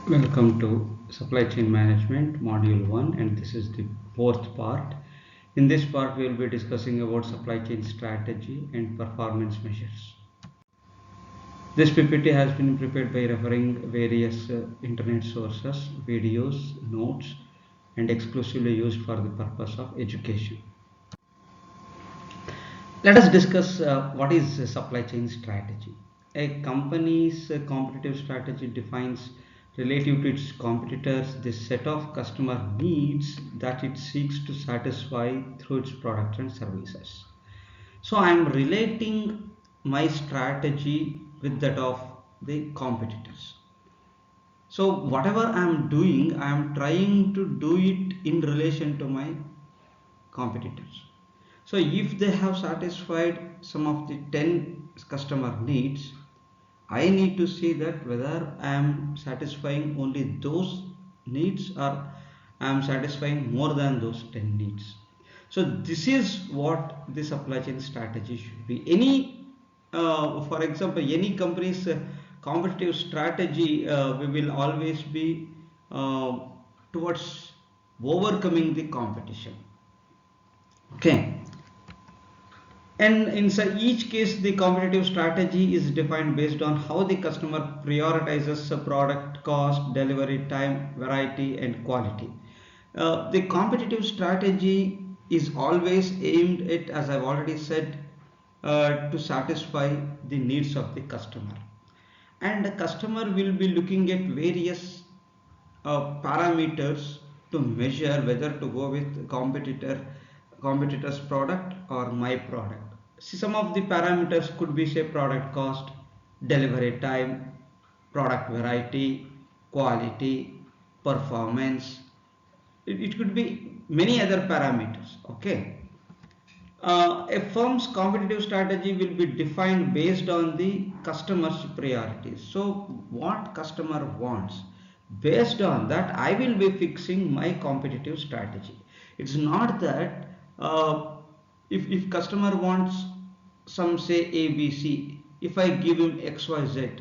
Welcome to Supply Chain Management Module 1, and this is the fourth part. In this part we will be discussing about supply chain strategy and performance measures. This PPT has been prepared by referring various internet sources, videos, notes, and exclusively used for the purpose of education. Let us discuss what is supply chain strategy. A company's competitive strategy defines, relative to its competitors, the set of customer needs that it seeks to satisfy through its products and services. So I am relating my strategy with that of the competitors. So whatever I am doing, I am trying to do it in relation to my competitors. So if they have satisfied some of the 10 customer needs, I need to see that whether I am satisfying only those needs or I am satisfying more than those 10 needs. So this is what the supply chain strategy should be. For example, any company's competitive strategy we will always be uh, towards overcoming the competition. Okay, and in each case, the competitive strategy is defined based on how the customer prioritizes the product cost, delivery time, variety, and quality. The competitive strategy is always aimed at, as I've already said, to satisfy the needs of the customer. And the customer will be looking at various parameters to measure whether to go with competitor's product or my product. See, some of the parameters could be, say, product cost, delivery time, product variety, quality, performance. It could be many other parameters. Okay. A firm's competitive strategy will be defined based on the customer's priorities. So what customer wants, based on that I will be fixing my competitive strategy. It's not that if customer wants some, say, ABC, if I give him XYZ,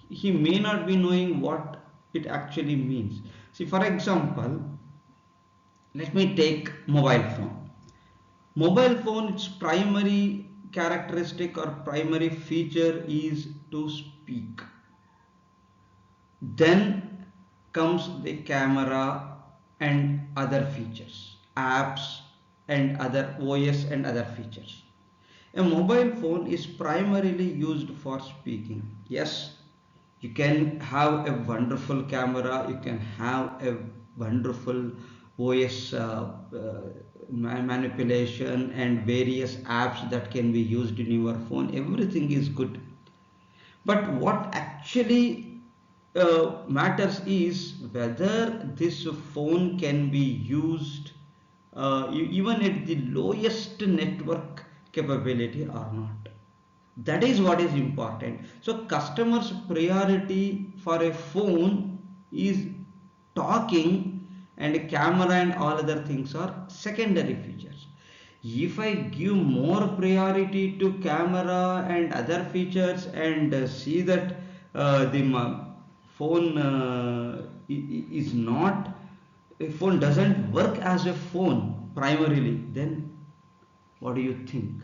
he may not be knowing what it actually means. See, for example, let me take mobile phone. Mobile phone, its primary characteristic or primary feature is to speak. Then comes the camera and other features, apps and other OS and other features. A mobile phone is primarily used for speaking. Yes, you can have a wonderful camera, you can have a wonderful OS manipulation and various apps that can be used in your phone. Everything is good. But what actually matters is whether this phone can be used even at the lowest network capability or not. That is what is important. So customers priority for a phone is talking, and camera and all other things are secondary features. If I give more priority to camera and other features and see that the phone is not, a phone doesn't work as a phone primarily, then what do you think?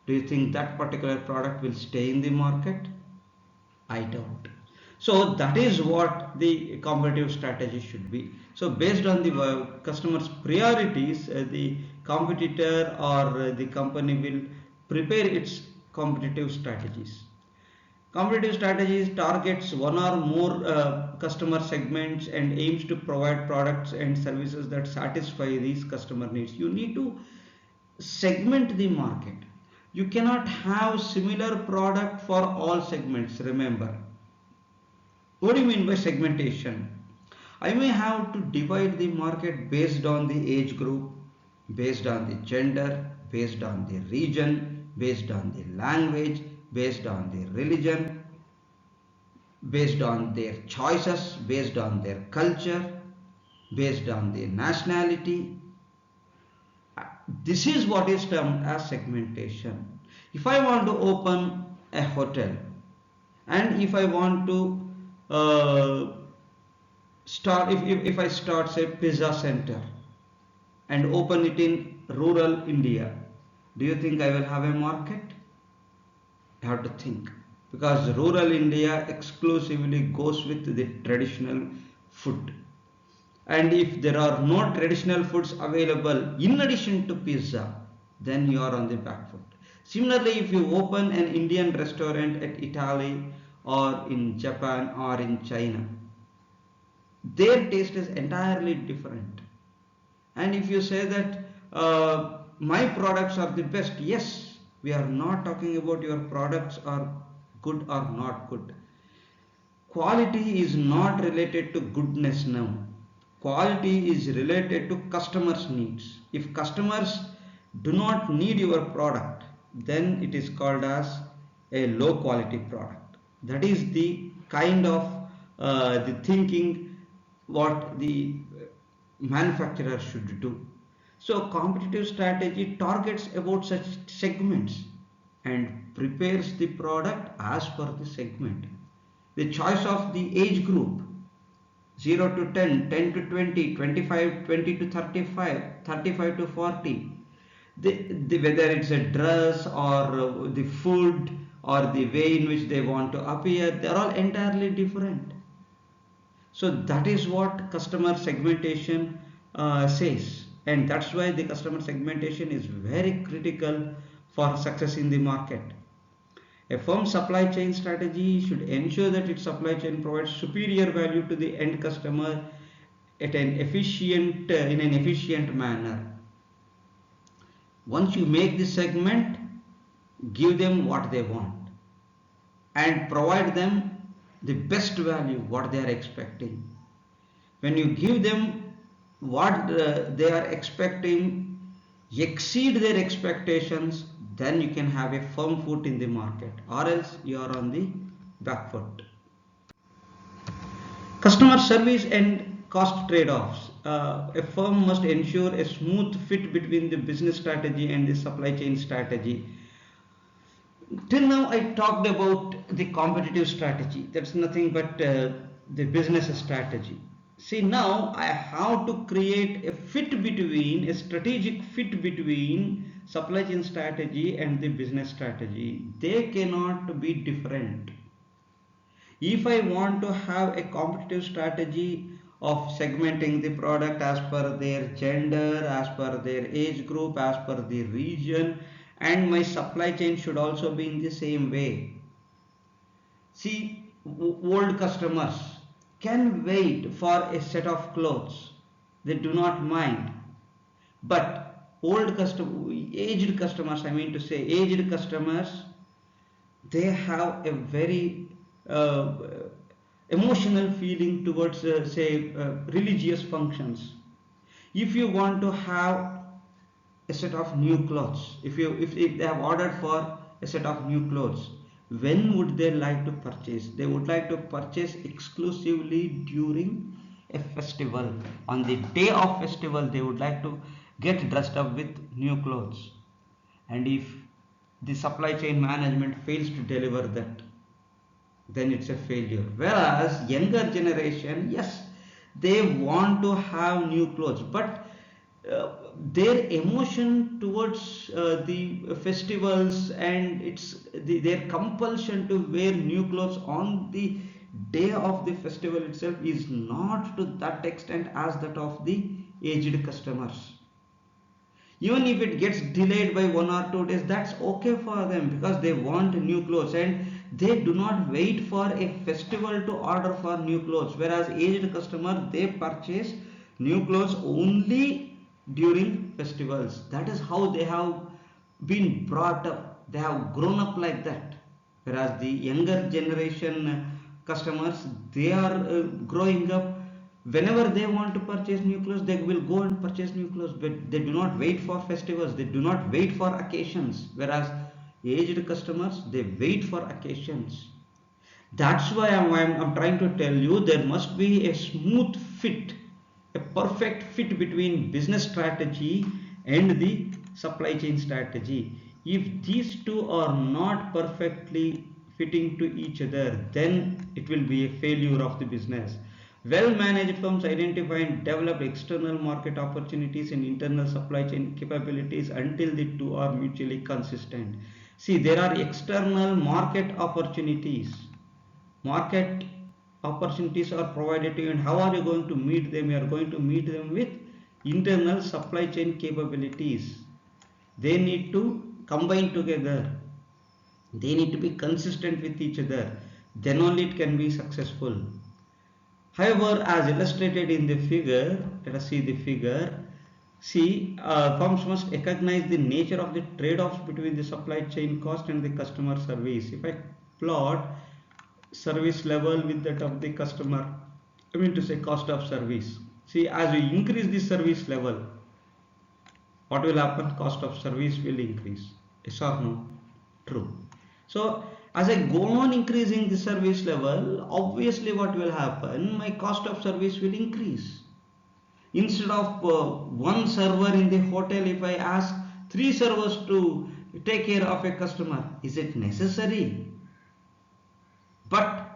Do you think that particular product will stay in the market? I doubt. So that is what the competitive strategy should be. So based on the customer's priorities, the competitor or the company will prepare its competitive strategies. Competitive strategies targets one or more customer segments and aims to provide products and services that satisfy these customer needs. You need to segment the market. You cannot have similar product for all segments. Remember, what do you mean by segmentation? I may have to divide the market based on the age group, based on the gender, based on the region, based on the language, based on the religion. based on their choices, based on their culture, based on their nationality. This is what is termed as segmentation. If I want to open a hotel, and if I want to start, if I start say pizza center and open it in rural India, do you think I will have a market? I have to think, because rural India exclusively goes with the traditional food, and if there are no traditional foods available in addition to pizza, then you are on the back foot. Similarly, if you open an Indian restaurant at Italy or in Japan or in China, their taste is entirely different. And if you say that my products are the best, yes, we are not talking about your products are good or not good. Quality is not related to goodness now. Quality is related to customers needs. If customers do not need your product, then it is called as a low quality product. That is the kind of the thinking what the manufacturer should do. So competitive strategy targets about such segments and prepares the product as per the segment. The choice of the age group, 0 to 10, 10 to 20, 25, 20 to 35, 35 to 40, whether it's a dress or the food or the way in which they want to appear, they're all entirely different. So that is what customer segmentation says, and that's why the customer segmentation is very critical for success in the market. A firm's supply chain strategy should ensure that its supply chain provides superior value to the end customer at an efficient in an efficient manner. Once you make this segment, give them what they want and provide them the best value what they are expecting. When you give them what they are expecting, exceed their expectations, then you can have a firm foot in the market, or else you are on the back foot. Customer service and cost trade-offs. A firm must ensure a smooth fit between the business strategy and the supply chain strategy. Till now I talked about the competitive strategy. That's nothing but the business strategy. See, now I have to create a fit between, a strategic fit between supply chain strategy and the business strategy. They cannot be different. If I want to have a competitive strategy of segmenting the product as per their gender, as per their age group, as per the region, and my supply chain should also be in the same way. See, old customers can wait for a set of clothes. They do not mind. But aged customers, I mean to say, aged customers, they have a very uh, emotional feeling towards, say, religious functions. If you want to have a set of new clothes, if they have ordered for a set of new clothes, when would they like to purchase? They would like to purchase exclusively during a festival. On the day of festival, they would like to get dressed up with new clothes. And if the supply chain management fails to deliver that, then it's a failure. Whereas younger generation, yes, they want to have new clothes, but their emotion towards the festivals and their compulsion to wear new clothes on the day of the festival itself is not to that extent as that of the aged customers. Even if it gets delayed by 1 or 2 days, that's okay for them, because they want new clothes and they do not wait for a festival to order for new clothes. Whereas aged customer, they purchase new clothes only during festivals. That is how they have been brought up. They have grown up like that. Whereas the younger generation customers, they are growing up, whenever they want to purchase new clothes, they will go and purchase new clothes, but they do not wait for festivals, they do not wait for occasions. Whereas aged customers, they wait for occasions. That's why I'm trying to tell you there must be a smooth fit, a perfect fit between business strategy and the supply chain strategy. If these two are not perfectly fitting to each other, then it will be a failure of the business. Well managed firms identify and develop external market opportunities and internal supply chain capabilities until the two are mutually consistent. See, there are external market opportunities. Market opportunities are provided to you, and how are you going to meet them? You are going to meet them with internal supply chain capabilities. They need to combine together, they need to be consistent with each other, then only it can be successful. However, as illustrated in the figure, let us see the figure. See, firms must recognize the nature of the trade-offs between the supply chain cost and the customer service. If I plot service level with that of the customer, I mean to say cost of service. See, as we increase the service level, what will happen? Cost of service will increase. Yes or no? True. So as I go on increasing the service level, obviously what will happen, my cost of service will increase. Instead of one server in the hotel, if I ask three servers to take care of a customer, is it necessary? But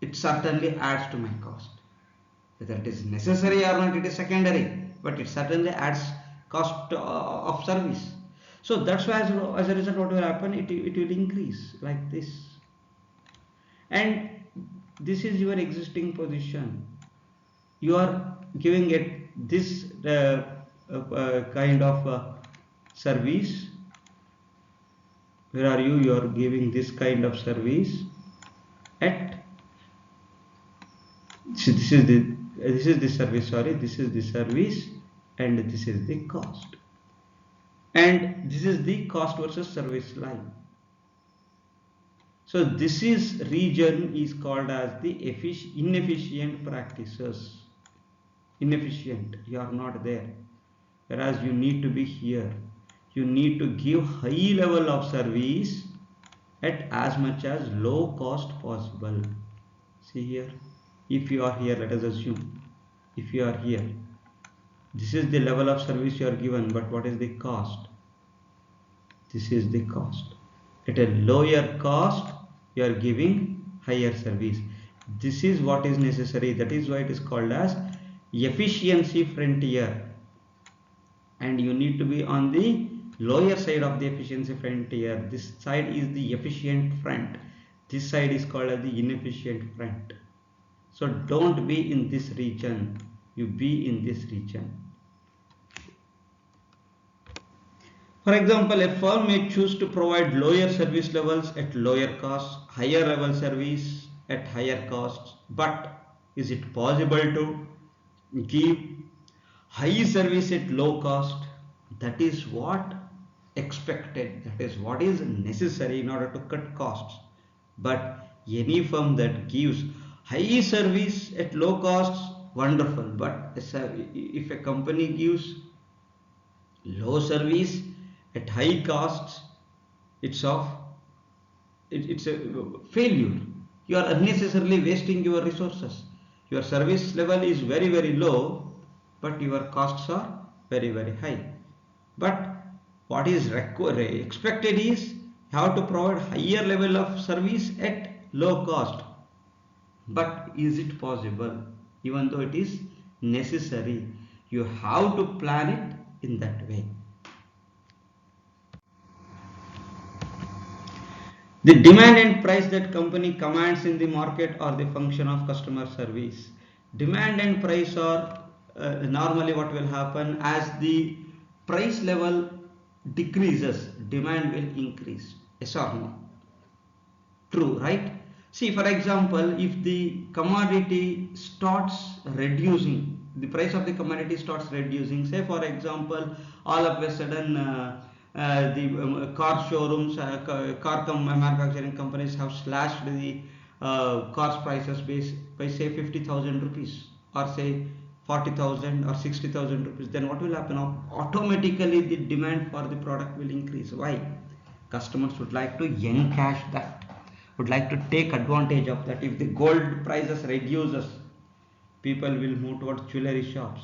it certainly adds to my cost. Whether it is necessary or not, it is secondary, but it certainly adds cost of service. So that's why as a result what will happen, it will increase like this. And this is your existing position. You are giving it this kind of service. Where are you? You are giving this kind of service at, so this is the service, sorry, this is the service, and this is the cost, and this is the cost versus service line. So this is region is called as the inefficient practices. Inefficient, you are not there, whereas you need to be here. You need to give high level of service at as much as low cost possible. See here, if you are here, let us assume, if you are here, this is the level of service you are given, but what is the cost? This is the cost. At a lower cost, you are giving higher service. This is what is necessary. That is why it is called as efficiency frontier. And you need to be on the lower side of the efficiency frontier. This side is the efficient front. This side is called as the inefficient front. So don't be in this region. You be in this region. For example, a firm may choose to provide lower service levels at lower costs, higher level service at higher costs. But is it possible to give high service at low cost? That is what expected. That is what is necessary in order to cut costs. But any firm that gives high service at low costs, wonderful. But if a company gives low service at high costs, it's a failure. You are unnecessarily wasting your resources. Your service level is very low, but your costs are very high. But what is expected is you have to provide higher level of service at low cost. But is it possible? Even though it is necessary, you have to plan it in that way. The demand and price that company commands in the market are the function of customer service. Demand and price are normally what will happen, as the price level decreases, demand will increase. Yes or no? True, right? See, for example, if the commodity starts reducing, the price of the commodity starts reducing, say for example, all of a sudden the car showrooms, manufacturing companies have slashed the cars prices by say 50,000 rupees, or say 40,000 or 60,000 rupees, then what will happen? Automatically the demand for the product will increase. Why? Customers would like to encash that. would like to take advantage of that. If the gold prices reduces, people will move towards jewelry shops.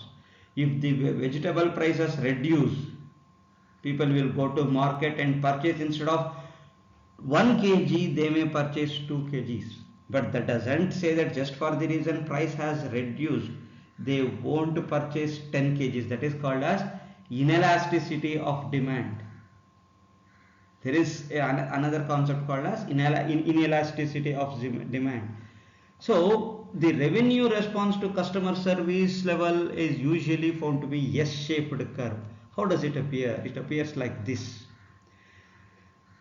If the vegetable prices reduce, people will go to market and purchase, instead of 1 kg they may purchase 2 kgs. But that doesn't say that just for the reason price has reduced they won't purchase 10 kgs. That is called as inelasticity of demand. There is another concept called as inelasticity of demand. So the revenue response to customer service level is usually found to be S-shaped curve. How does it appear? It appears like this.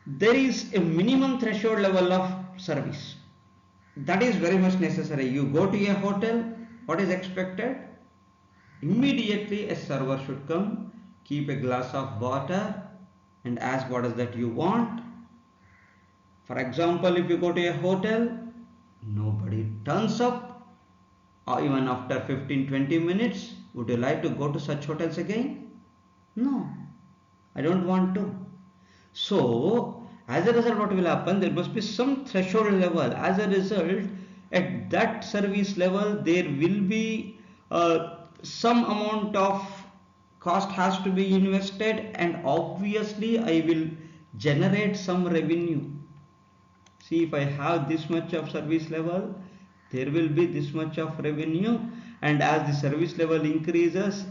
There is a minimum threshold level of service that is very much necessary. You go to a hotel, what is expected? Immediately a server should come, keep a glass of water and ask what is that you want. For example, if you go to a hotel, nobody turns up, or even after 15-20 minutes. Would you like to go to such hotels again? No, I don't want to. So as a result, what will happen? There must be some threshold level. As a result, at that service level there will be some amount of cost has to be invested, and obviously I will generate some revenue. See, if I have this much of service level, there will be this much of revenue, and as the service level increases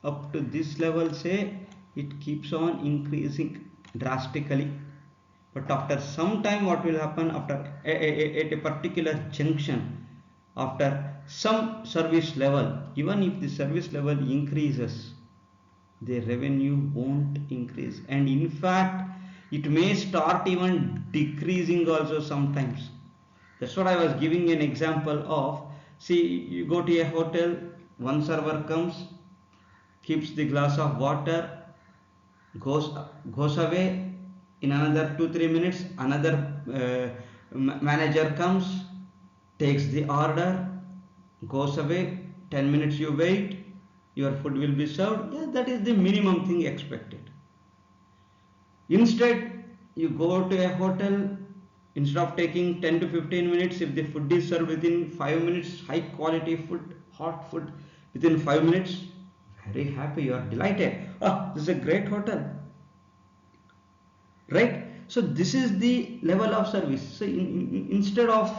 up to this level, say, it keeps on increasing drastically. But after some time, what will happen? After at a particular junction, after some service level, even if the service level increases, the revenue won't increase, and in fact it may start even decreasing also sometimes. That's what I was giving an example of. See, you go to a hotel, one server comes, keeps the glass of water, goes away. In another 2-3 minutes another manager comes, takes the order, goes away. 10 minutes you wait, your food will be served. Yeah, that is the minimum thing expected. Instead, you go to a hotel, instead of taking 10 to 15 minutes, if the food is served within 5 minutes, high quality food, hot food within 5 minutes, very happy, you are delighted. Oh, this is a great hotel, right? So this is the level of service. So instead of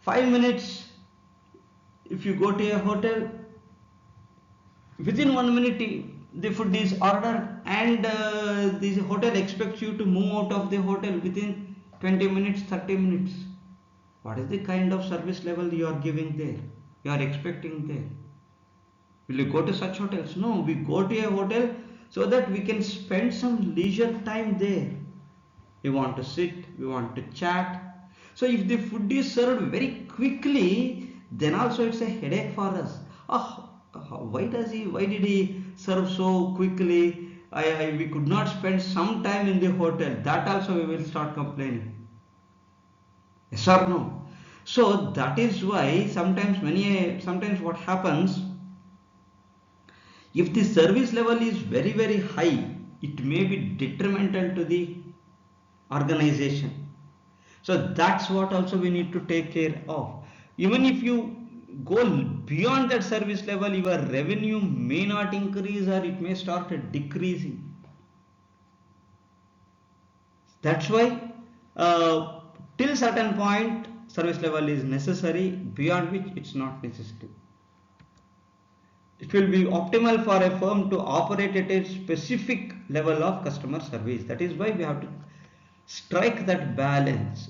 5 minutes, if you go to a hotel, within 1 minute the food is ordered, and the hotel expects you to move out of the hotel within 20 minutes, 30 minutes. What is the kind of service level you are giving there, you are expecting there? Will you go to such hotels? No, we go to a hotel so that we can spend some leisure time there. We want to sit, we want to chat. So if the food is served very quickly, then also it's a headache for us. Oh, why did he serve so quickly? We could not spend some time in the hotel. That also we will start complaining. Yes or no? So that is why sometimes what happens, if the service level is very high, it may be detrimental to the organization. So that's what also we need to take care of. Even if you go beyond that service level, your revenue may not increase, or it may start decreasing. That's why till certain point service level is necessary, beyond which it's not necessary. It will be optimal for a firm to operate at a specific level of customer service. That is why we have to strike that balance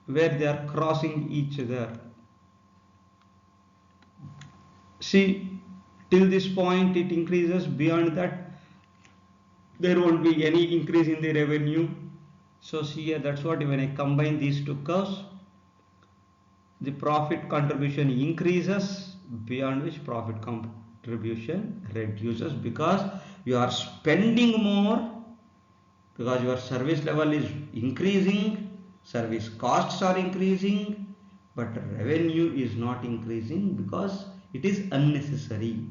where they are crossing each other. See, till this point it increases, beyond that there won't be any increase in the revenue. So see here, that's what, when I combine these two curves, the profit contribution increases, beyond which profit contribution reduces, because you are spending more, because your service level is increasing, service costs are increasing, but revenue is not increasing because it is unnecessary.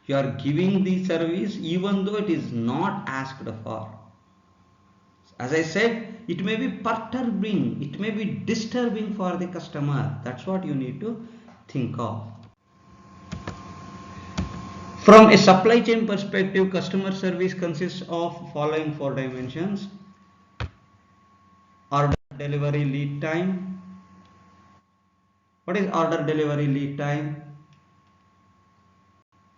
You are giving the service even though it is not asked for. As I said, it may be perturbing, it may be disturbing for the customer. That's what you need to think of. From a supply chain perspective, customer service consists of following four dimensions: order delivery lead time. What is order delivery lead time?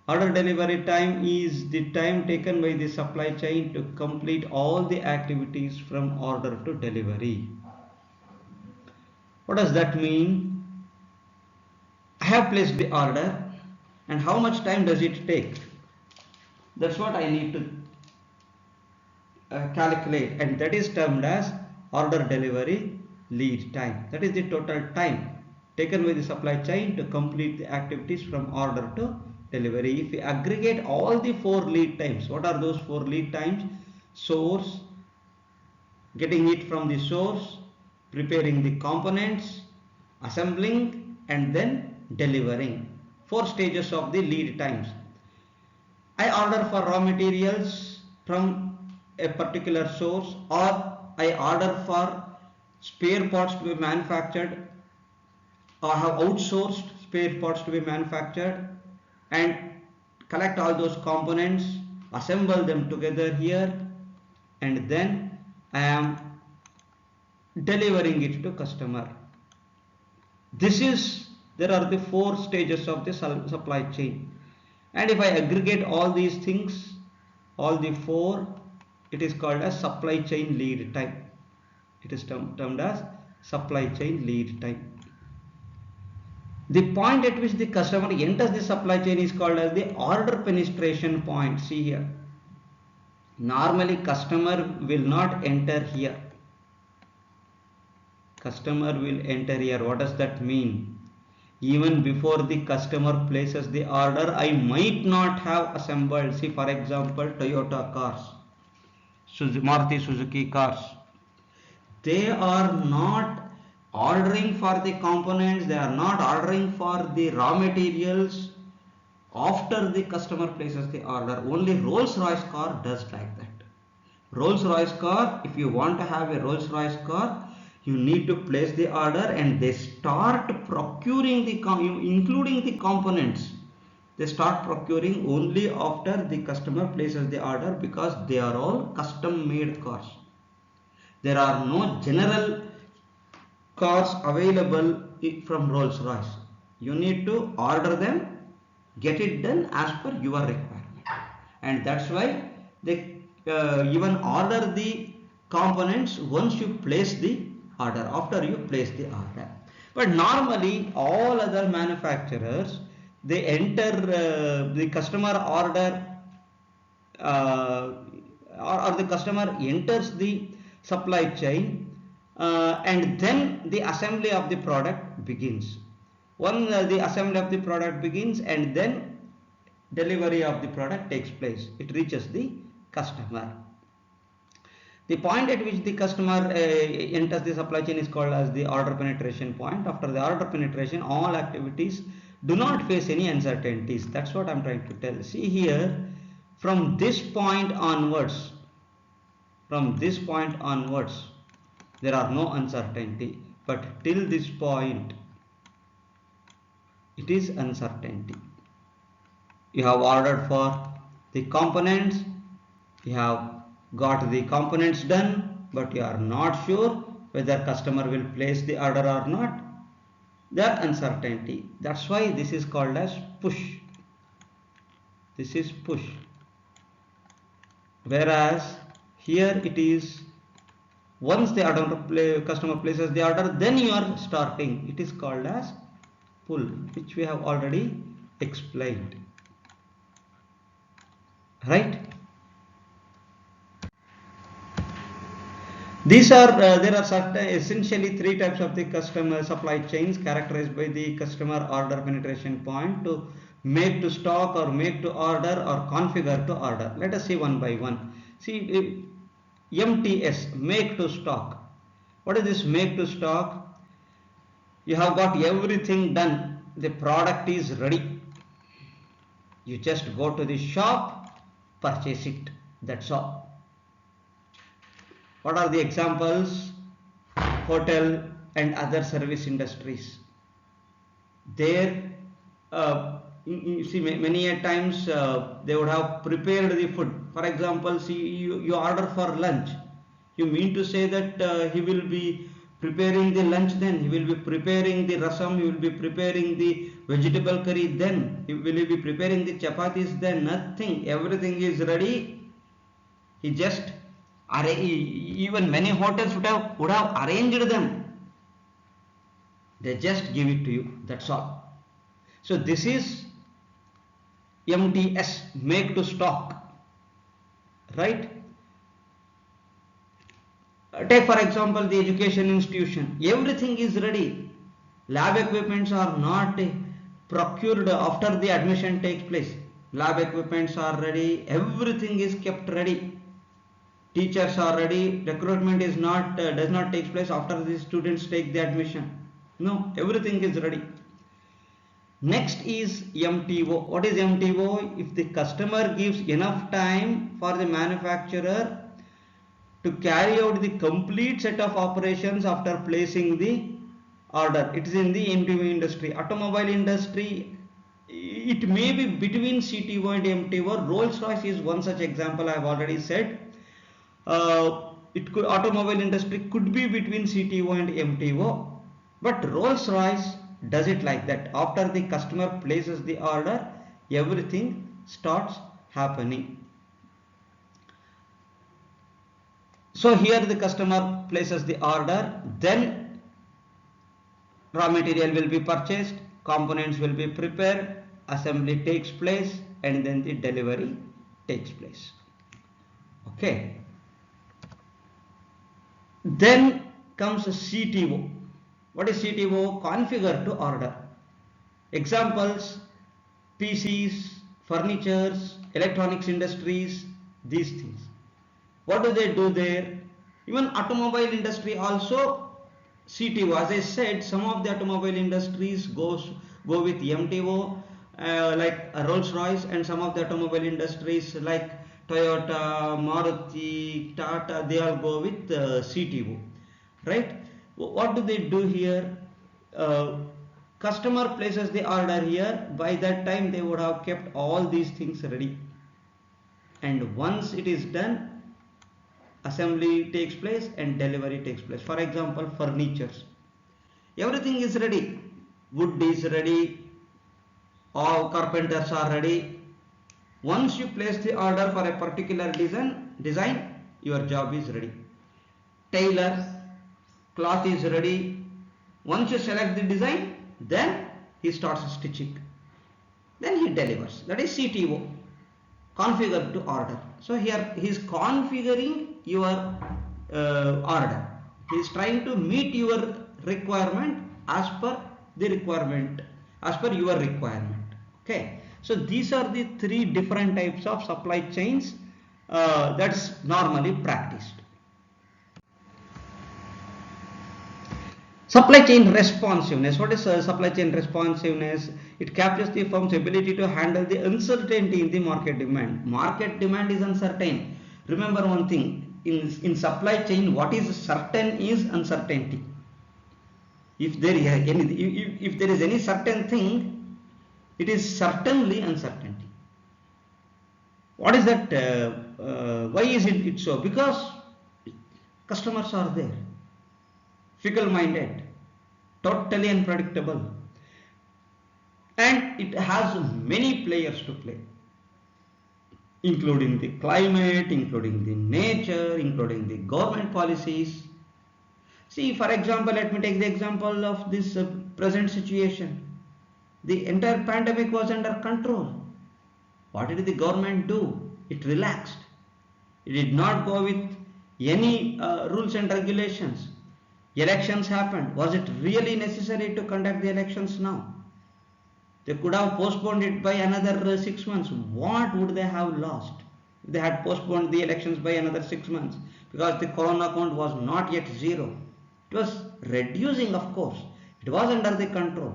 Order delivery time is the time taken by the supply chain to complete all the activities from order to delivery. What does that mean? I have placed the order, and how much time does it take? That's what I need to calculate, and that is termed as order delivery lead time. That is the total time taken by the supply chain to complete the activities from order to delivery. If we aggregate all the four lead times, what are those four lead times? Source, getting it from the source, preparing the components, assembling, and then delivering. Four stages of the lead times. I order for raw materials from a particular source, or I order for spare parts to be manufactured, or have outsourced spare parts to be manufactured, and collect all those components, assemble them together here, and then I am delivering it to customer. There are the four stages of the supply chain, and if I aggregate all these things, all the four, it is called as supply chain lead time. It is termed as supply chain lead time. The point at which the customer enters the supply chain is called as the order penetration point. See here. Normally customer will not enter here. Customer will enter here. What does that mean? Even before the customer places the order, I might not have assembled. See, for example, Toyota cars, Maruti Suzuki cars. They are not ordering for the components, they are not ordering for the raw materials after the customer places the order. Only Rolls-Royce car does like that. Rolls-Royce car, if you want to have a Rolls-Royce car, you need to place the order, and they start procuring the including the components. They start procuring only after the customer places the order, because they are all custom made cars. There are no general cars available from Rolls-Royce. You need to order them, get it done as per your requirement, and that's why they even order the components once you place the order, after you place the order. But normally all other manufacturers, they enter the customer order or the customer enters the supply chain, and then the assembly of the product begins. When the assembly of the product begins, and then delivery of the product takes place, it reaches the customer. The point at which the customer enters the supply chain is called as the order penetration point. After the order penetration, all activities do not face any uncertainties. That's what I'm trying to tell. See here, from this point onwards, there are no uncertainty, but till this point it is uncertainty. You have ordered for the components, you have got the components done, but you are not sure whether customer will place the order or not. There uncertainty. That's why this is called as push. This is push. Whereas here it is, once the customer places the order, then you are starting. It is called as pull, which we have already explained. Right? There are essentially three types of the customer supply chains characterized by the customer order penetration point: to make to stock, or make to order, or configure to order. Let us see one by one. See, MTS, make to stock. What is this make to stock? You have got everything done. The product is ready. You just go to the shop, purchase it. That's all. What are the examples? Hotel and other service industries. There, you see, many a times they would have prepared the food. For example, see, you order for lunch. You mean to say that he will be preparing the lunch, then he will be preparing the rasam, he will be preparing the vegetable curry, then he will be preparing the chapatis, then nothing, everything is ready. He just even many hotels would have arranged them. They just give it to you, that's all. So this is MTS, make to stock, right? Take for example the education institution, everything is ready. Lab equipments are not procured after the admission takes place. Lab equipments are ready, everything is kept ready. Teachers are ready, recruitment is not does not take place after the students take the admission. No, everything is ready. Next is MTO. What is MTO? If the customer gives enough time for the manufacturer to carry out the complete set of operations after placing the order. It is in the MTO industry. Automobile industry, it may be between CTO and MTO. Rolls-Royce is one such example I have already said. Automobile industry could be between CTO and MTO, but Rolls-Royce does it like that. After the customer places the order, everything starts happening. So here the customer places the order, then raw material will be purchased, components will be prepared, assembly takes place, and then the delivery takes place. Okay. Then comes CTO. What is CTO? Configure to order. Examples: PCs, furnitures, electronics industries, these things. What do they do there? Even automobile industry also CTO. As I said, some of the automobile industries go with MTO, like Rolls-Royce, and some of the automobile industries like Toyota, Maruti, Tata, they all go with CTO, right? What do they do here? Customer places the order here. By that time they would have kept all these things ready, and once it is done, assembly takes place and delivery takes place. For example, furnitures, everything is ready, wood is ready, all carpenters are ready. Once you place the order for a particular design, your job is ready. Tailor, cloth is ready. Once you select the design, then he starts stitching, then he delivers. That is CTO, configure to order. So here he is configuring your order. He is trying to meet your requirement as per the requirement, as per your requirement. Okay. So these are the three different types of supply chains that's normally practiced. Supply chain responsiveness. What is supply chain responsiveness? It captures the firm's ability to handle the uncertainty in the market demand. Market demand is uncertain. Remember one thing, in supply chain, what is certain is uncertainty. If there is any certain thing, it is certainly uncertainty. What is that? Why is it so? Because customers are there, fickle-minded, totally unpredictable, and it has many players to play, including the climate, including the nature, including the government policies. See, for example, let me take the example of this present situation. The entire pandemic was under control. What did the government do? It relaxed. It did not go with any rules and regulations. Elections happened. Was it really necessary to conduct the elections now? They could have postponed it by another 6 months. What would they have lost if they had postponed the elections by another 6 months? Because the corona count was not yet zero. It was reducing, of course. It was under the control.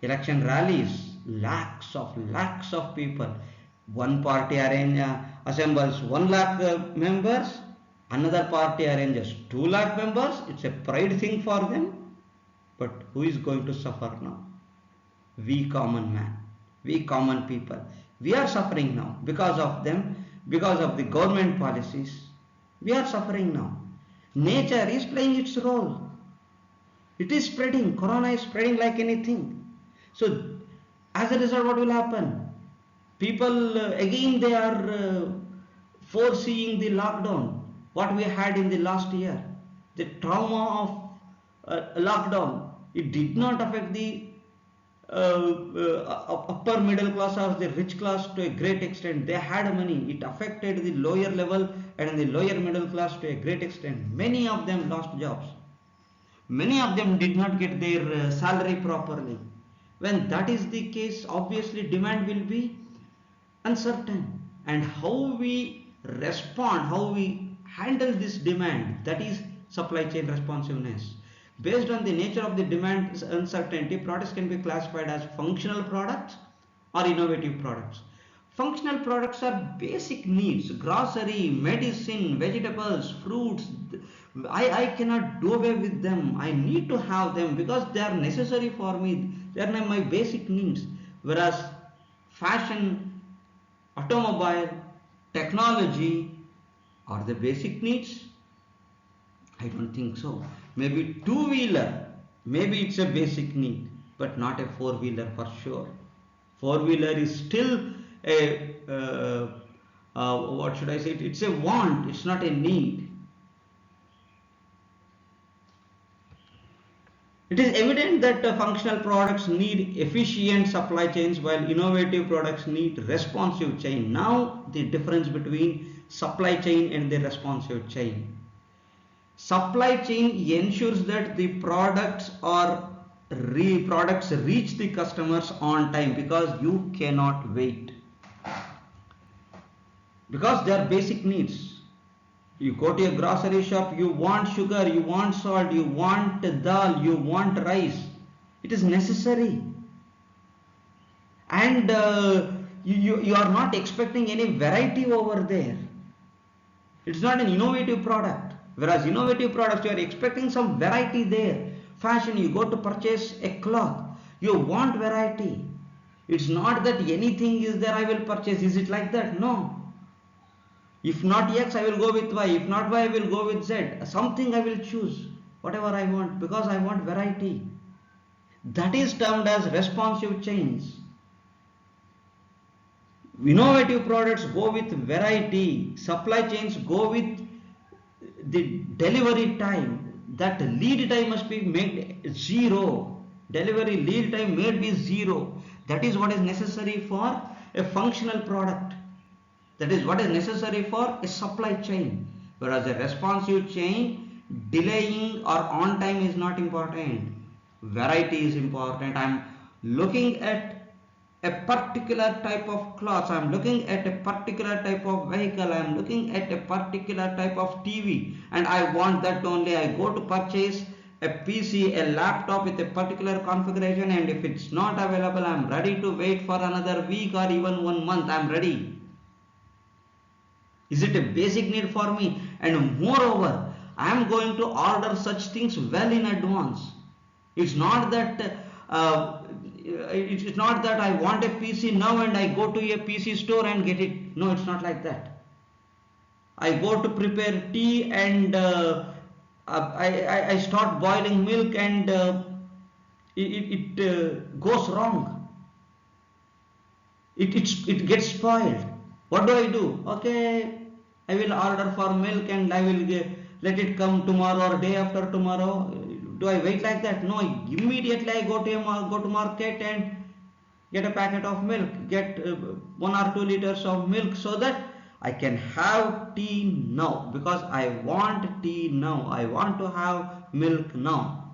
Election rallies, lakhs of people. One party assembles 1 lakh members, Another party arranges 2 lakh members. It's a pride thing for them. But who is going to suffer now? We common man, we common people. We are suffering now because of them, because of the government policies. We are suffering now. Nature is playing its role. It is spreading. Corona is spreading like anything. So, as a result, what will happen? People again they are foreseeing the lockdown. What we had in the last year, the trauma of lockdown. It did not affect the upper middle class or the rich class to a great extent. They had money. It affected the lower level and the lower middle class to a great extent. Many of them lost jobs. Many of them did not get their salary properly. When that is the case, obviously demand will be uncertain. And how we respond, how we handle this demand, that is supply chain responsiveness. Based on the nature of the demand uncertainty, products can be classified as functional products or innovative products. Functional products are basic needs, grocery, medicine, vegetables, fruits. I cannot do away with them. I need to have them because they are necessary for me. They are my basic needs. Whereas fashion, automobile, technology are the basic needs. I don't think so. Maybe two-wheeler, maybe it's a basic need, but not a four-wheeler for sure. Four-wheeler is still a what should I say? It's a want. It's not a need. It is evident that functional products need efficient supply chains while innovative products need responsive chain. Now the difference between supply chain and the responsive chain. Supply chain ensures that the products reach the customers on time because you cannot wait. Because they are basic needs. You go to a grocery shop, you want sugar, you want salt, you want dal, you want rice. It is necessary. And you are not expecting any variety over there. It's not an innovative product. Whereas innovative products, you are expecting some variety there. Fashion, you go to purchase a cloth, you want variety. It's not that anything is there I will purchase. Is it like that? No. If not X, I will go with Y. If not Y, I will go with Z. Something I will choose, whatever I want, because I want variety. That is termed as responsive chains. Innovative products go with variety. Supply chains go with the delivery time. That lead time must be made zero. Delivery lead time may be zero. That is what is necessary for a functional product. That is what is necessary for a supply chain. Whereas a responsive chain, delaying or on time is not important. Variety is important. I am looking at a particular type of clothes. I am looking at a particular type of vehicle. I am looking at a particular type of TV. And I want that only. I go to purchase a PC, a laptop with a particular configuration. And if it's not available, I am ready to wait for another week or even 1 month. I am ready. Is it a basic need for me? And moreover, I am going to order such things well in advance. It's not that I want a PC now and I go to a PC store and get it. No, it's not like that. I go to prepare tea and I start boiling milk and it goes wrong. It gets spoiled. What do? Okay, I will order for milk and I will let it come tomorrow or day after tomorrow. Do I wait like that? No, immediately I go to market and get a packet of milk, get 1 or 2 liters of milk so that I can have tea now because I want tea now. I want to have milk now.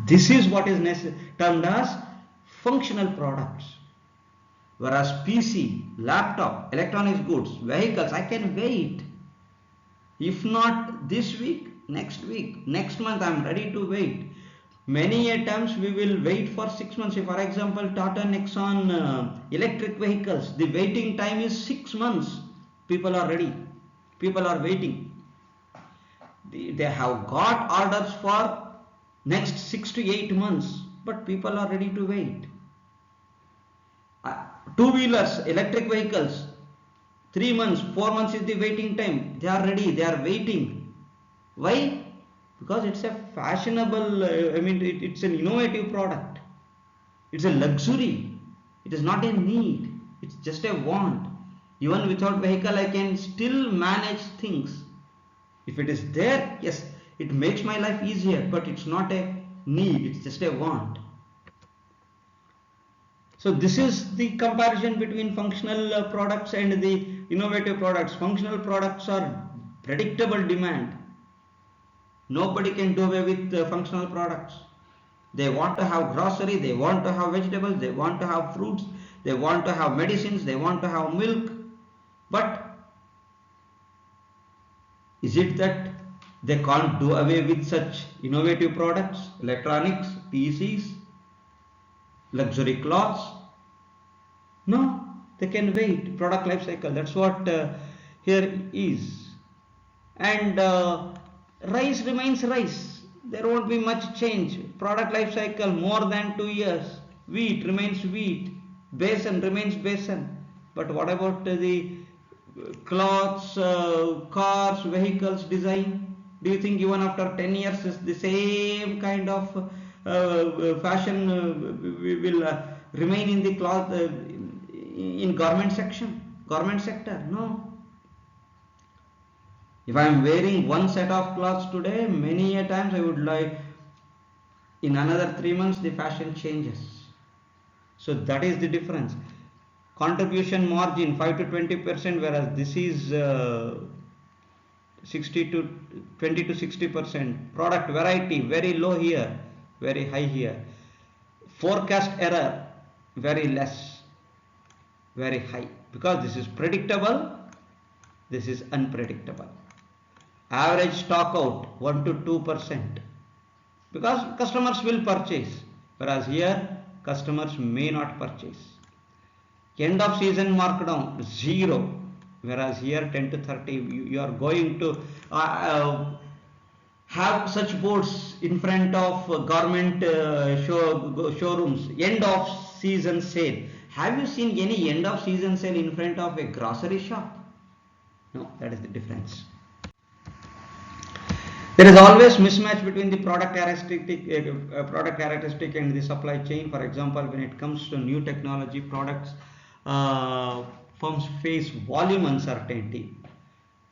This is what is termed as functional products. Whereas PC, laptop, electronic goods, vehicles, I can wait. If not this week, next month, I am ready to wait. Many a times we will wait for 6 months. For example, Tata Nexon electric vehicles, the waiting time is 6 months. People are ready. People are waiting. They have got orders for next 6 to 8 months, but people are ready to wait. Two-wheelers, electric vehicles, 3 months, 4 months is the waiting time. They are ready, they are waiting. Why? Because it's a fashionable, it's an innovative product. It's a luxury. It is not a need. It's just a want. Even without vehicle, I can still manage things. If it is there, yes, it makes my life easier, but it's not a need. It's just a want. So this is the comparison between functional products and the innovative products. Functional products are predictable demand. Nobody can do away with functional products. They want to have grocery, they want to have vegetables, they want to have fruits, they want to have medicines, they want to have milk. But is it that they can't do away with such innovative products? Electronics, PCs, luxury clothes? No, they can wait. Product life cycle, that's what here is. And rice remains rice. There won't be much change. Product life cycle more than 2 years. Wheat remains wheat. Besan remains besan. But what about the clothes, cars, vehicles, design? Do you think even after 10 years is the same kind of fashion will remain in the cloth in garment sector? No. If I am wearing one set of clothes today, many a times I would like in another 3 months the fashion changes. So that is the difference. Contribution margin 5 to 20%, whereas this is 60 to 20 to 60%. Product variety very low here, very high here. Forecast error very less, very high, because this is predictable, this is unpredictable. Average stock out 1 to 2%, because customers will purchase, whereas here customers may not purchase. End of season markdown 0, whereas here 10 to 30. You are going to have such boards in front of garment showrooms. End of season sale. Have you seen any end of season sale in front of a grocery shop? No, that is the difference. There is always mismatch between the product characteristic and the supply chain. For example, when it comes to new technology products, firms face volume uncertainty.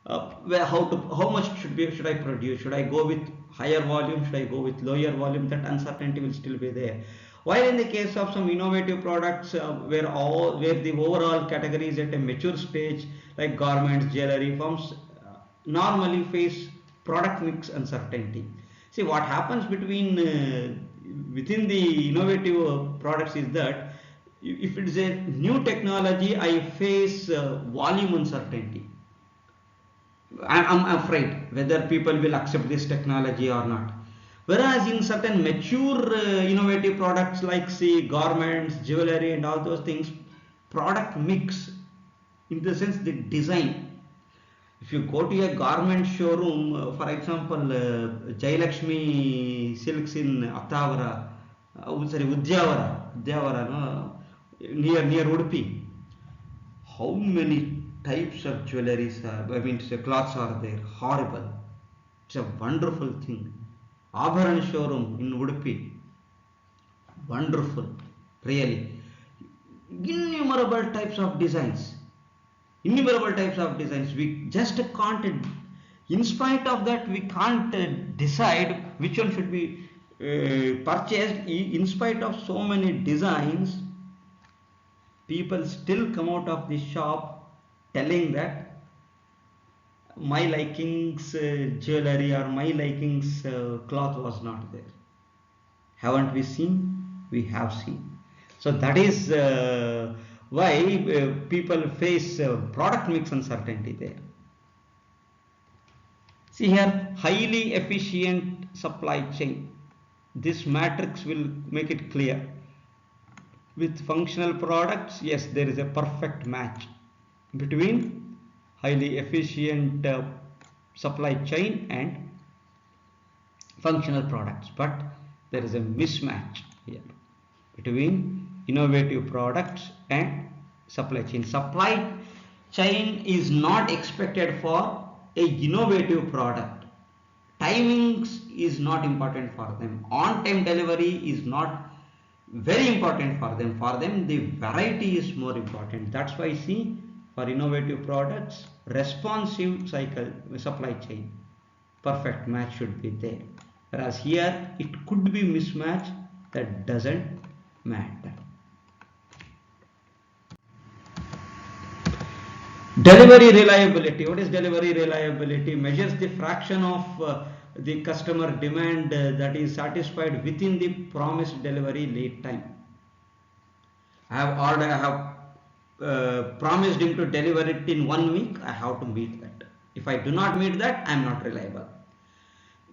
How much should I produce? Should I go with higher volume? Should I go with lower volume? That uncertainty will still be there. While in the case of some innovative products, where the overall category is at a mature stage, like garments, jewelry, firms normally face product mix uncertainty. See, what happens within the innovative products is that if it is a new technology, I face volume uncertainty. I'm afraid whether people will accept this technology or not. Whereas in certain mature innovative products like say garments, jewelry and all those things, product mix, in the sense the design. If you go to a garment showroom, for example, Jailakshmi Silks in Attavara, Udyavara, no? near Udupi, how many types of jewelries cloths are there? Horrible. It's a wonderful thing. Abharan showroom in Udupi, wonderful, really. Innumerable types of designs. We just can't, in spite of that, we can't decide which one should be purchased. In spite of so many designs, people still come out of the shop telling that my likings jewelry or my likings cloth was not there. Haven't we seen? We have seen. So that is why people face product mix uncertainty there. See here, highly efficient supply chain. This matrix will make it clear. With functional products, yes, there is a perfect match between highly efficient supply chain and functional products. But there is a mismatch here between innovative products and supply chain. Supply chain is not expected for a innovative product. Timings is not important for them. On-time delivery is not very important for them. For them, the variety is more important. That's why see, for innovative products, responsive cycle supply chain, perfect match should be there. Whereas here it could be mismatch, that doesn't matter. Delivery reliability. What is delivery reliability? Measures the fraction of the customer demand that is satisfied within the promised delivery lead time. I have promised him to deliver it in 1 week. I have to meet that. If I do not meet that, I am not reliable.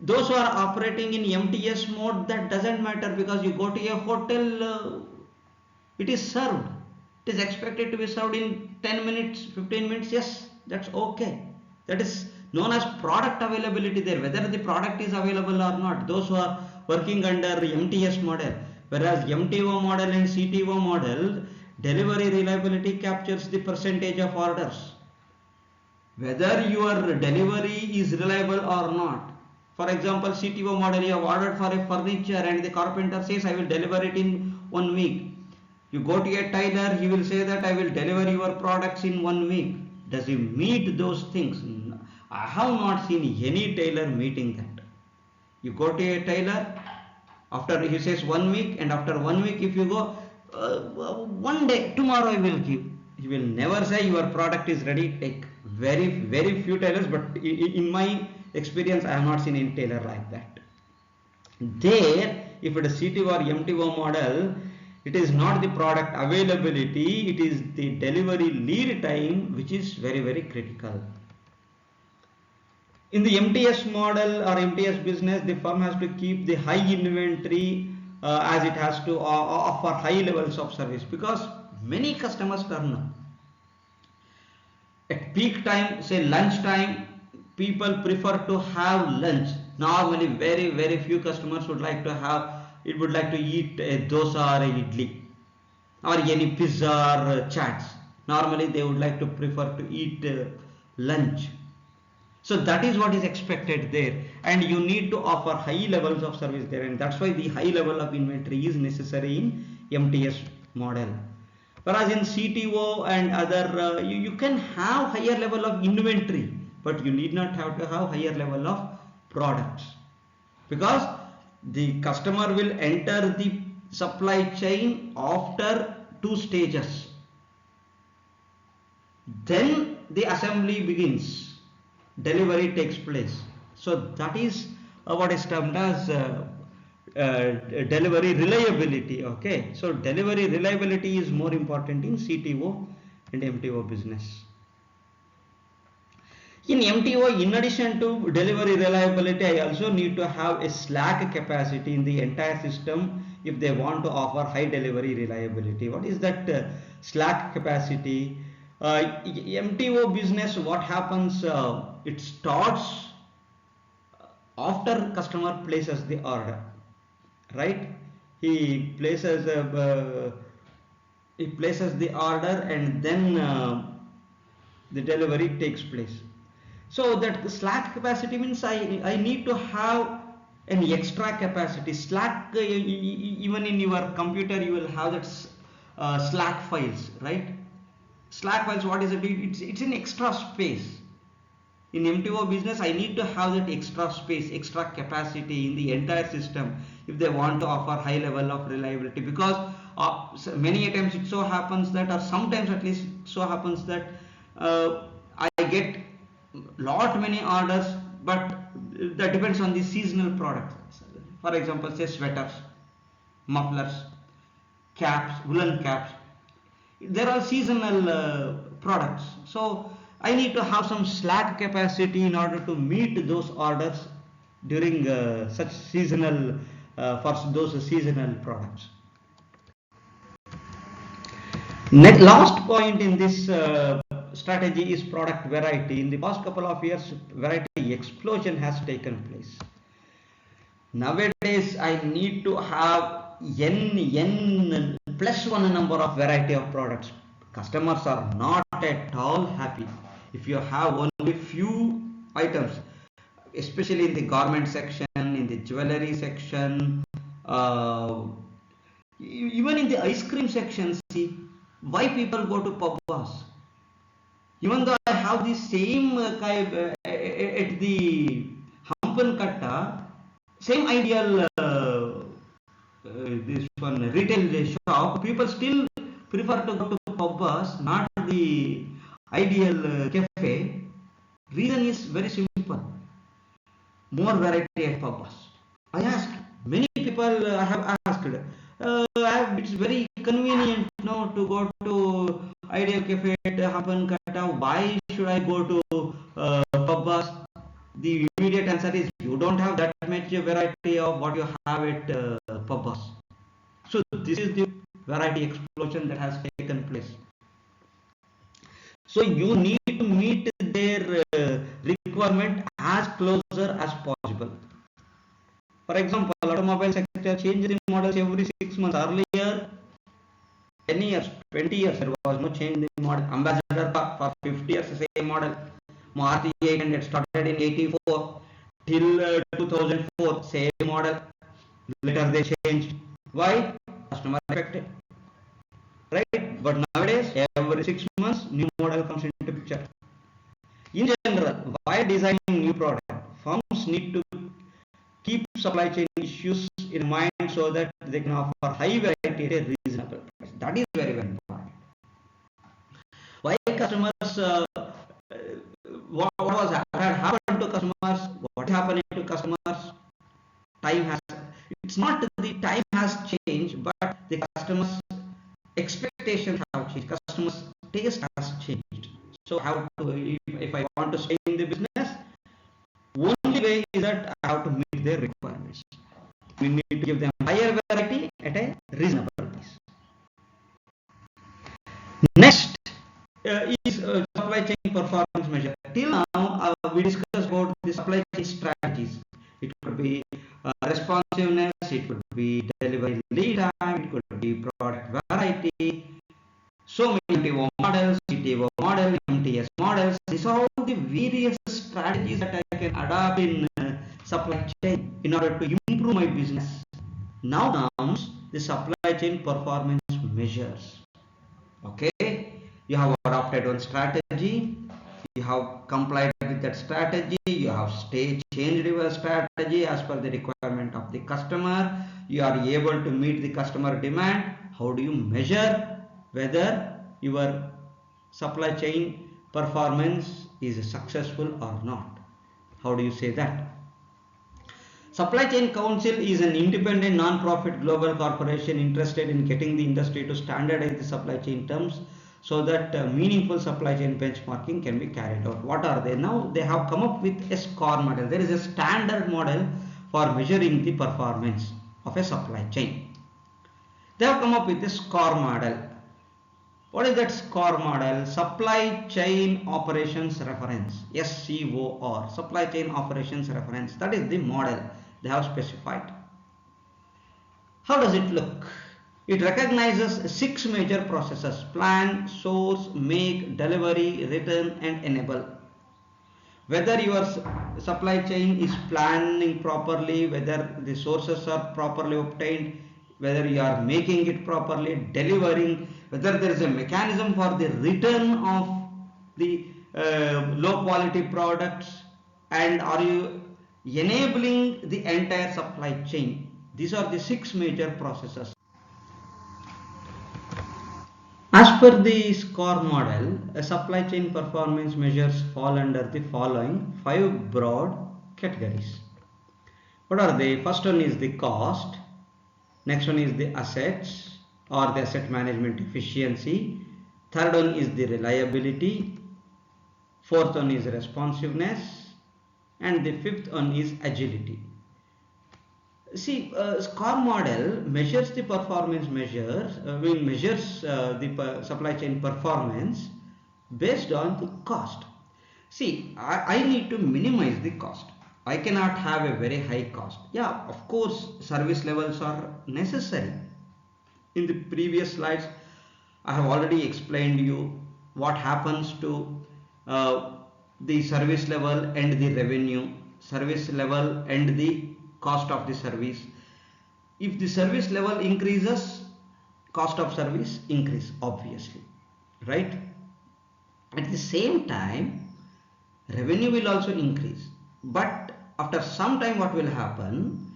Those who are operating in MTS mode, that doesn't matter, because you go to a hotel, it is served. It is expected to be served in 10 minutes, 15 minutes. Yes, that's okay. That is known as product availability there, whether the product is available or not. Those who are working under MTS model, whereas MTO model and CTO model, delivery reliability captures the percentage of orders, whether your delivery is reliable or not. For example, CTO model, you have ordered for a furniture and the carpenter says, I will deliver it in 1 week. You go to a tailor, he will say that I will deliver your products in 1 week. Does he meet those things? I have not seen any tailor meeting that. You go to a tailor, after he says 1 week, and after 1 week if you go, 1 day, tomorrow I will give. He will never say your product is ready. Take very few tailors, but in my experience I have not seen any tailor like that. There, if it is CTO or MTO model, it is not the product availability, it is the delivery lead time which is very critical. In the MTS model or MTS business, the firm has to keep the high inventory as it has to offer high levels of service, because many customers turn up. At peak time, say lunch time, people prefer to have lunch. Normally very few customers would like to eat a dosa or a idli or any pizza or chats. Normally they would like to prefer to eat lunch. So that is what is expected there, and you need to offer high levels of service there, and that's why the high level of inventory is necessary in MTS model. Whereas in CTO and other, you can have higher level of inventory, but you need not have to have higher level of products, because the customer will enter the supply chain after 2 stages. Then the assembly begins, delivery takes place. So that is what is termed as delivery reliability. Okay, so delivery reliability is more important in CTO and MTO business. In MTO, in addition to delivery reliability, I also need to have a slack capacity in the entire system if they want to offer high delivery reliability. What is that slack capacity? MTO business, what happens? It starts after customer places the order, right? He places the order, and then the delivery takes place. So that slack capacity means I need to have an extra capacity. Slack, even in your computer you will have that slack files, right? Slack files, what is it? It's an extra space. In MTO business, I need to have that extra space, extra capacity in the entire system if they want to offer high level of reliability, because many times it so happens that, or sometimes at least so happens that I get many orders, but that depends on the seasonal products. For example, say sweaters, mufflers, caps, woolen caps. There are seasonal products, so I need to have some slack capacity in order to meet those orders during such seasonal for those seasonal products. Last point in this strategy is product variety. In the past couple of years, variety explosion has taken place. Nowadays, I need to have n plus one number of variety of products. Customers are not at all happy if you have only few items, especially in the garment section, in the jewelry section, even in the ice cream section. See why people go to pubs. Even though I have the same at the Hampankatta, same ideal this one retail shop, people still prefer to go to pubs, not the ideal cafe. Reason is very simple: more variety at pubs. I asked many people. I have asked. It's very convenient now to go to Ideal Cafe at Hampankatta. Why should I go to pubs? The immediate answer is you don't have that much variety of what you have at pubs. So this is the variety explosion that has taken place. So you need to meet their requirement as closer as possible. For example, automobile sector changes the models every 6 months. Earlier, 10 years, 20 years, there was no change in the model. Ambassador for 50 years, the same model. Maruti 800 started in 84 till 2004, same model. Later they changed. Why? Customer affected. Right? But nowadays, every 6 months, new model comes into picture. In general, while designing new product, firms need to keep supply chain issues in mind so that they can offer high variety at a reasonable price. That is very, very important. Why customers, what had happened to customers, what is happening to customers, time has, it's not the time has changed, but the customers' expectations have changed, customers' taste has changed. So how to, if I want to stay in the business, only way is that I have to meet their requirements. We need to give them higher variety at a reasonable price. Next is supply chain performance measure. Till now, we discussed about the supply chain strategies. It could be responsiveness, it could be delivery lead time, it could be product variety. So many MTO models, CTO model, MTS models. These are all the various strategies that I can adopt in supply chain in order to improve my business. Now comes the supply chain performance measures. Okay, you have adopted one strategy, you have complied with that strategy, you have changed your strategy as per the requirement of the customer, you are able to meet the customer demand. How do you measure whether your supply chain performance is successful or not? How do you say that? Supply Chain Council is an independent non-profit global corporation interested in getting the industry to standardize the supply chain terms so that meaningful supply chain benchmarking can be carried out. What are they? Now they have come up with a score model. There is a standard model for measuring the performance of a supply chain. They have come up with a score model. What is that score model? Supply Chain Operations Reference, SCOR, Supply Chain Operations Reference. That is the model they have specified. How does it look? It recognizes 6 major processes: plan, source, make, delivery, return and enable. Whether your supply chain is planning properly, whether the sources are properly obtained, whether you are making it properly, delivering, whether there is a mechanism for the return of the low quality products, and are you enabling the entire supply chain. These are the 6 major processes. As per the SCOR model, a supply chain performance measures fall under the following 5 broad categories. What are they? First one is the cost. Next one is the assets or the asset management efficiency. Third one is the reliability. Fourth one is responsiveness. And the fifth one is agility. See, SCOR model measures the performance measures, measures the supply chain performance based on the cost. See, I need to minimize the cost. I cannot have a very high cost. Yeah, of course, service levels are necessary. In the previous slides, I have already explained you what happens to uh, the service level and the revenue, service level and the cost of the service. If the service level increases, cost of service increase, obviously, right? At the same time, revenue will also increase, but after some time what will happen,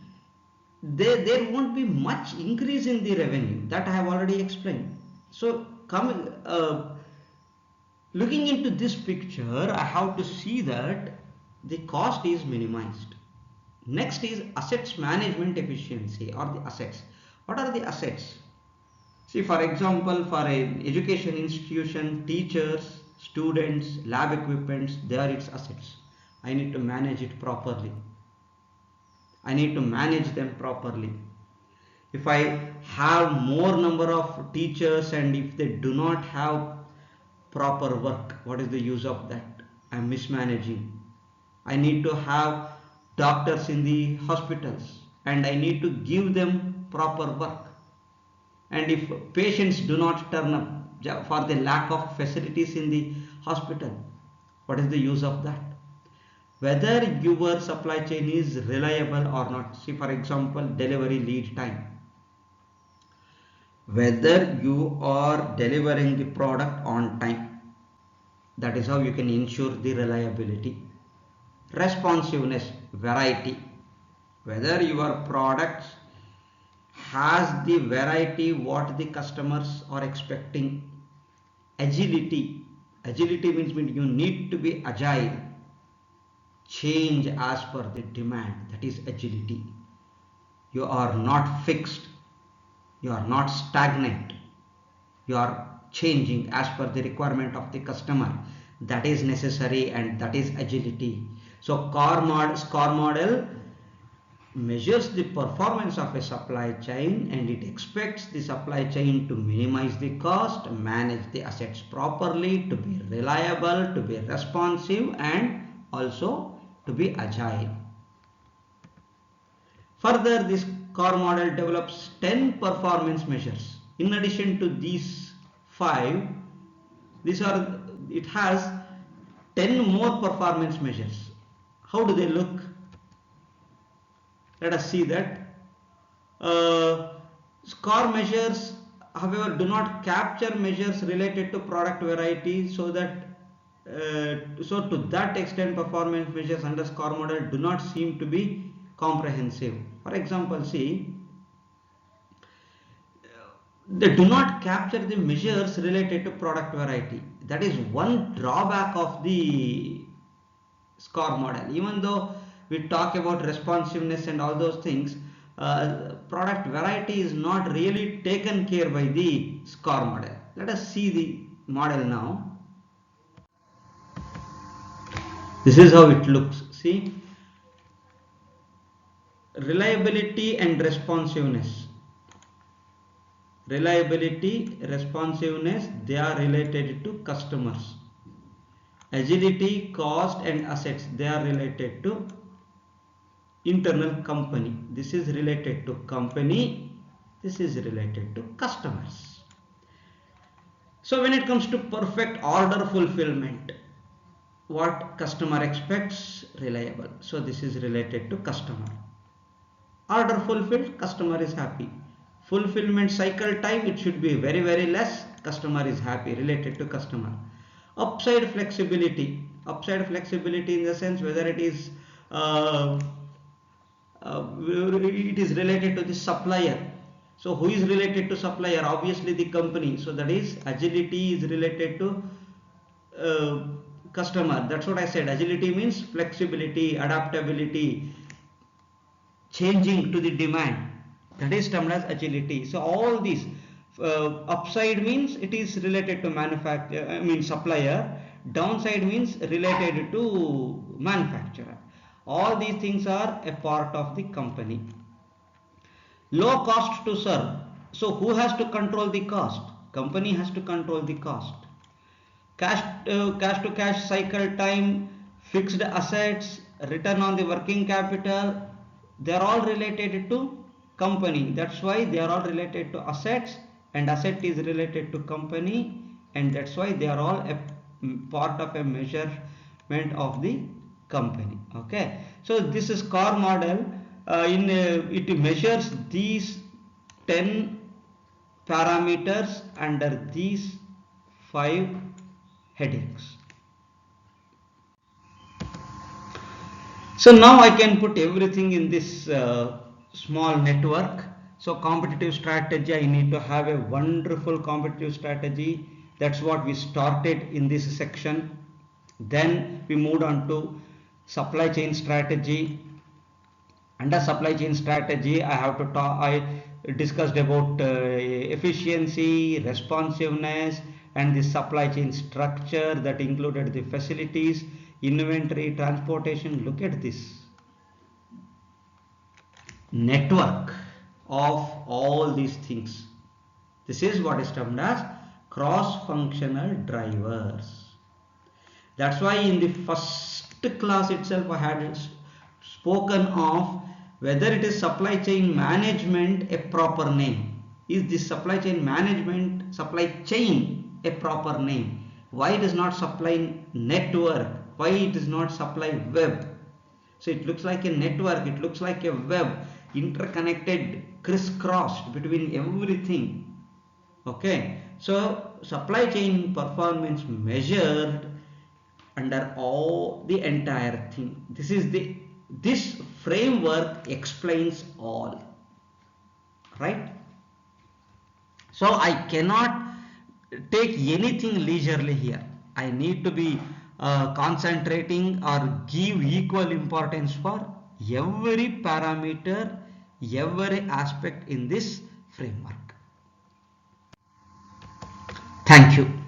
there won't be much increase in the revenue, that I have already explained. So looking into this picture, I have to see that the cost is minimized. Next is assets management efficiency, or the assets. What are the assets? See, for example, for an education institution, teachers, students, lab equipments, they are its assets. I need to manage it properly. I need to manage them properly. If I have more number of teachers and if they do not have proper work, what is the use of that? I am mismanaging. I need to have doctors in the hospitals and I need to give them proper work. And if patients do not turn up for the lack of facilities in the hospital, what is the use of that? Whether your supply chain is reliable or not. See, for example, delivery lead time. Whether you are delivering the product on time, that is how you can ensure the reliability. Responsiveness, variety, whether your products has the variety what the customers are expecting. Agility, agility means you need to be agile, change as per the demand, that is agility. You are not fixed, you are not stagnant, you are changing as per the requirement of the customer, that is necessary and that is agility. So SCOR model measures the performance of a supply chain and it expects the supply chain to minimize the cost, manage the assets properly, to be reliable, to be responsive and also to be agile. Further, this core model develops 10 performance measures. In addition to these 5, it has 10 more performance measures. How do they look? Let us see that. SCOR measures, however, do not capture measures related to product variety, so to that extent performance measures under SCOR model do not seem to be comprehensive. For example, see, they do not capture the measures related to product variety. That is one drawback of the SCOR model. Even though we talk about responsiveness and all those things, product variety is not really taken care by the SCOR model. Let us see the model now. This is how it looks. See, reliability and responsiveness. Reliability, responsiveness, they are related to customers. Agility, cost and assets, they are related to internal company. This is related to company, this is related to customers. So when it comes to perfect order fulfillment, what customer expects, reliable. So this is related to customer. Order fulfilled, customer is happy. Fulfillment cycle time, it should be very less, customer is happy, related to customer. Upside flexibility in the sense whether it is related to the supplier. So who is related to supplier? Obviously the company. So that is agility is related to customer. That's what I said. Agility means flexibility, adaptability, changing to the demand. That is termed as agility. So all these upside means it is related to supplier. Downside means related to manufacturer. All these things are a part of the company. Low cost to serve. So who has to control the cost? Company has to control the cost. cash to cash cycle time, fixed assets, return on the working capital, they are all related to company. That's why they are all related to assets, and asset is related to company, and that's why they are all a part of a measurement of the company. Okay, so this is core model. It measures these 10 parameters under these 5 headings. So now I can put everything in this small network. So competitive strategy, I need to have a wonderful competitive strategy. That's what we started in this section. Then we moved on to supply chain strategy. Under supply chain strategy, I discussed about efficiency, responsiveness, and the supply chain structure that included the facilities, inventory, transportation. Look at this network of all these things. This is what is termed as cross-functional drivers. That's why in the first class itself I had spoken of whether it is supply chain management a proper name. Is this supply chain management, supply chain a proper name? Why it is not supply network? Why it is not supply web? So it looks like a network, it looks like a web, interconnected, crisscrossed between everything. Okay, so supply chain performance measured under all the entire thing. This framework explains all, right? So I cannot take anything leisurely here. I need to be concentrating or give equal importance for every parameter, every aspect in this framework. Thank you.